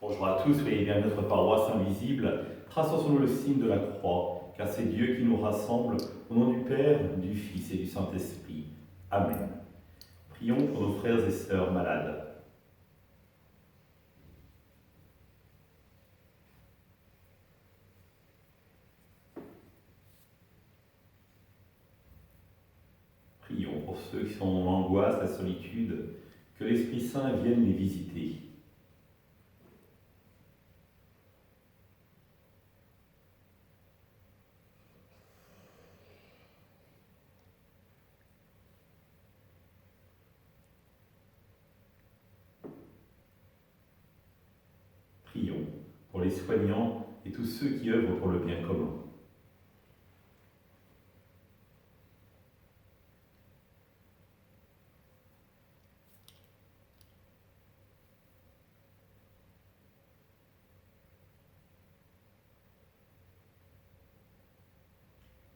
Bonjour à tous, soyez bien notre paroisse invisible. Traçons sur nous le signe de la croix, car c'est Dieu qui nous rassemble au nom du Père, du Fils et du Saint-Esprit. Amen. Prions pour nos frères et sœurs malades. Prions pour ceux qui sont dans l'angoisse, la solitude, que l'Esprit Saint vienne les visiter. Prions pour les soignants et tous ceux qui œuvrent pour le bien commun.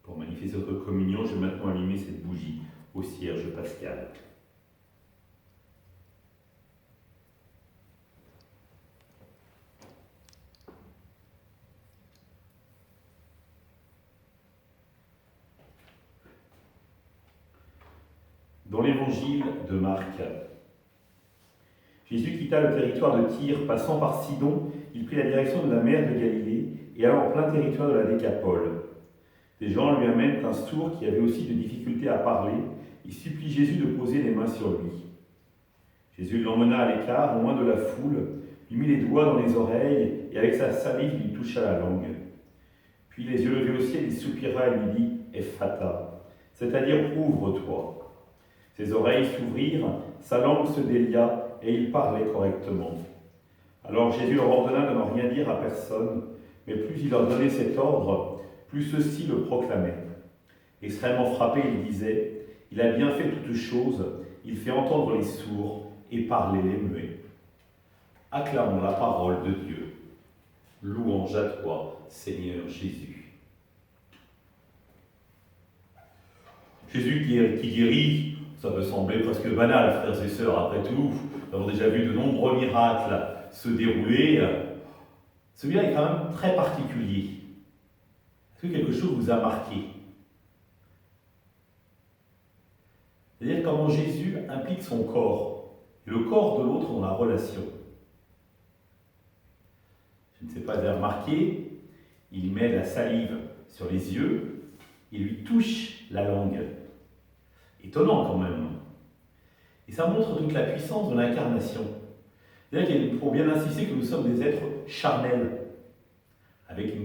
Pour manifester notre communion, je vais maintenant allumer cette bougie au cierge pascal. Dans l'évangile de Marc, Jésus quitta le territoire de Tyr, passant par Sidon, il prit la direction de la mer de Galilée et alla en plein territoire de la Décapole. Des gens lui amènent un sourd qui avait aussi des difficultés à parler. Ils supplient Jésus de poser les mains sur lui. Jésus l'emmena à l'écart, loin de la foule, lui mit les doigts dans les oreilles et avec sa salive lui toucha la langue. Puis les yeux levés au ciel, il soupira et lui dit « Ephphatha », c'est-à-dire « ouvre-toi ». Ses oreilles s'ouvrirent, sa langue se délia et il parlait correctement. Alors Jésus leur ordonna de n'en rien dire à personne, mais plus il leur donnait cet ordre, plus ceux-ci le proclamaient. Extrêmement frappé, il disait « Il a bien fait toutes choses, il fait entendre les sourds et parler les muets. » Acclamons la parole de Dieu. Louange à toi, Seigneur Jésus. Jésus qui guérit, ça peut sembler presque banal, frères et sœurs, après tout. Nous avons déjà vu de nombreux miracles se dérouler. Celui-là est quand même très particulier. Est-ce que quelque chose vous a marqué? C'est-à-dire comment Jésus implique son corps et le corps de l'autre dans la relation. Je ne sais pas si vous avez remarqué, il met la salive sur les yeux et lui touche la langue. Étonnant quand même. Et ça montre toute la puissance de l'incarnation. C'est-à-dire qu'il faut bien insister que nous sommes des êtres charnels, avec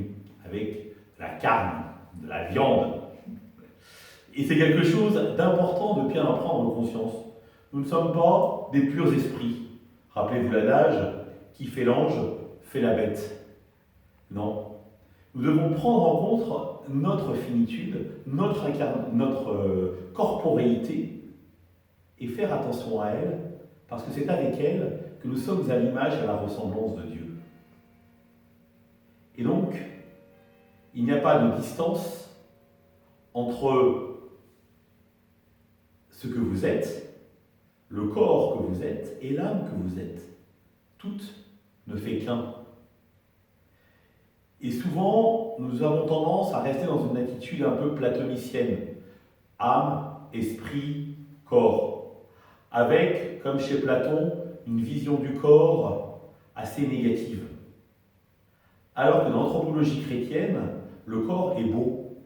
la carne, de la viande. Et c'est quelque chose d'important de bien en prendre conscience. Nous ne sommes pas des purs esprits. Rappelez-vous l'adage, qui fait l'ange, fait la bête. Non. Nous devons prendre en compte notre finitude, notre corporéité, et faire attention à elle, parce que c'est avec elle que nous sommes à l'image et à la ressemblance de Dieu. Et donc, il n'y a pas de distance entre ce que vous êtes, le corps que vous êtes, et l'âme que vous êtes. Tout ne fait qu'un. Et souvent, nous avons tendance à rester dans une attitude un peu platonicienne. Âme, esprit, corps. Avec, comme chez Platon, une vision du corps assez négative. Alors que dans l'anthropologie chrétienne, le corps est beau.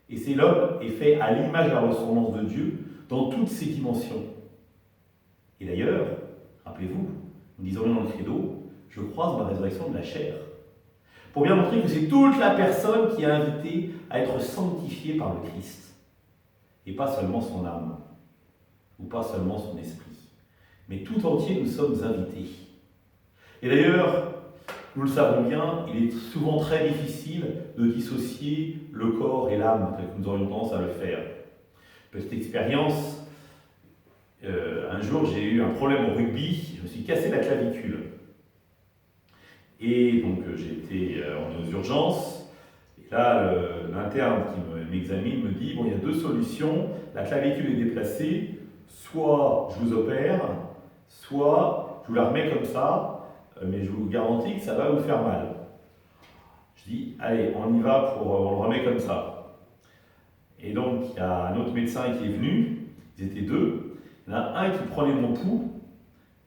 Et c'est l'homme est fait à l'image et à la ressemblance de Dieu dans toutes ses dimensions. Et d'ailleurs, rappelez-vous, nous disons dans le credo, je crois dans la résurrection de la chair. Pour bien montrer que c'est toute la personne qui est invitée à être sanctifiée par le Christ. Et pas seulement son âme, ou pas seulement son esprit. Mais tout entier, nous sommes invités. Et d'ailleurs, nous le savons bien, il est souvent très difficile de dissocier le corps et l'âme, tel que nous aurions tendance à le faire. Petite expérience, un jour j'ai eu un problème au rugby, je me suis cassé la clavicule. Et donc j'ai été aux urgences, et là l'interne qui m'examine me dit, bon il y a deux solutions, la clavicule est déplacée, soit je vous opère, soit je vous la remets comme ça, mais je vous garantis que ça va vous faire mal. Je dis, allez, on y va, on le remet comme ça. Et donc, il y a un autre médecin qui est venu, ils étaient deux. Il y en a un qui prenait mon pouls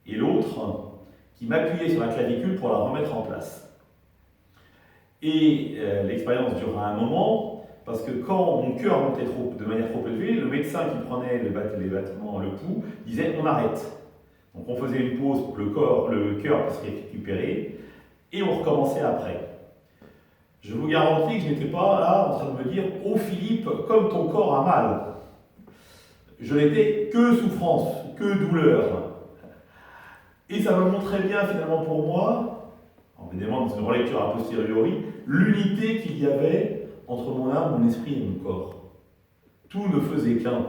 et l'autre qui m'appuyait sur la clavicule pour la remettre en place. Et l'expérience dura un moment, parce que quand mon cœur montait de manière trop élevée, le médecin qui prenait les battements, le pouls, disait on arrête. Donc on faisait une pause pour que le cœur puisse récupérer, et on recommençait après. Je vous garantis que je n'étais pas là en train de me dire « Oh Philippe, comme ton corps a mal ». Je n'étais que souffrance, que douleur. Et ça me montrait bien finalement pour moi, évidemment dans une relecture a posteriori, l'unité qu'il y avait entre mon âme, mon esprit et mon corps. Tout ne faisait qu'un.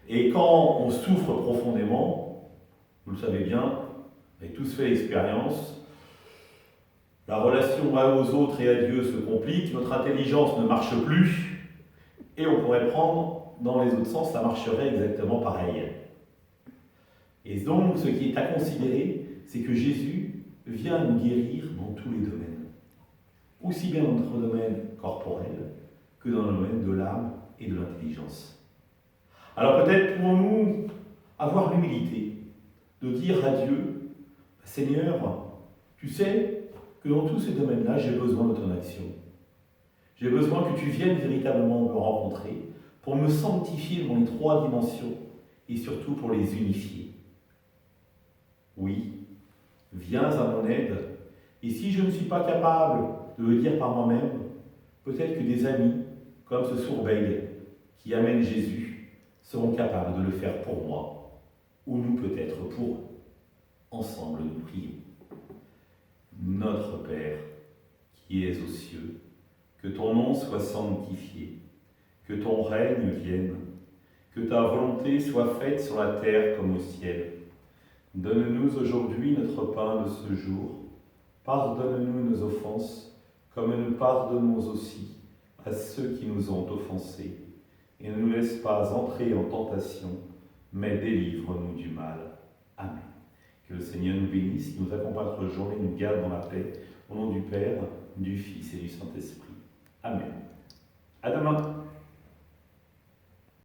Et quand on souffre profondément, vous le savez bien, vous avez tous fait l'expérience, la relation aux autres et à Dieu se complique, notre intelligence ne marche plus, et on pourrait prendre dans les autres sens, ça marcherait exactement pareil. Et donc, ce qui est à considérer, c'est que Jésus vient nous guérir dans tous les domaines. Aussi bien dans notre domaine corporel que dans le domaine de l'âme et de l'intelligence. Alors peut-être pouvons-nous avoir l'humilité de dire à Dieu, Seigneur, tu sais que dans tous ces domaines-là, j'ai besoin de ton action. J'ai besoin que tu viennes véritablement me rencontrer pour me sanctifier dans les trois dimensions et surtout pour les unifier. Oui, viens à mon aide, et si je ne suis pas capable de le dire par moi-même, peut-être que des amis, comme ce sourd-bègue qui amène Jésus, seront capables de le faire pour moi, ou nous peut-être pour eux. Ensemble, nous prions. Notre Père, qui es aux cieux, que ton nom soit sanctifié, que ton règne vienne, que ta volonté soit faite sur la terre comme au ciel. Donne-nous aujourd'hui notre pain de ce jour. Pardonne-nous nos offenses, comme nous pardonnons aussi à ceux qui nous ont offensés. Et ne nous laisse pas entrer en tentation, mais délivre-nous du mal. Amen. Que le Seigneur nous bénisse, qu'il nous accompagne notre journée, nous garde dans la paix. Au nom du Père, du Fils et du Saint-Esprit. Amen. À demain.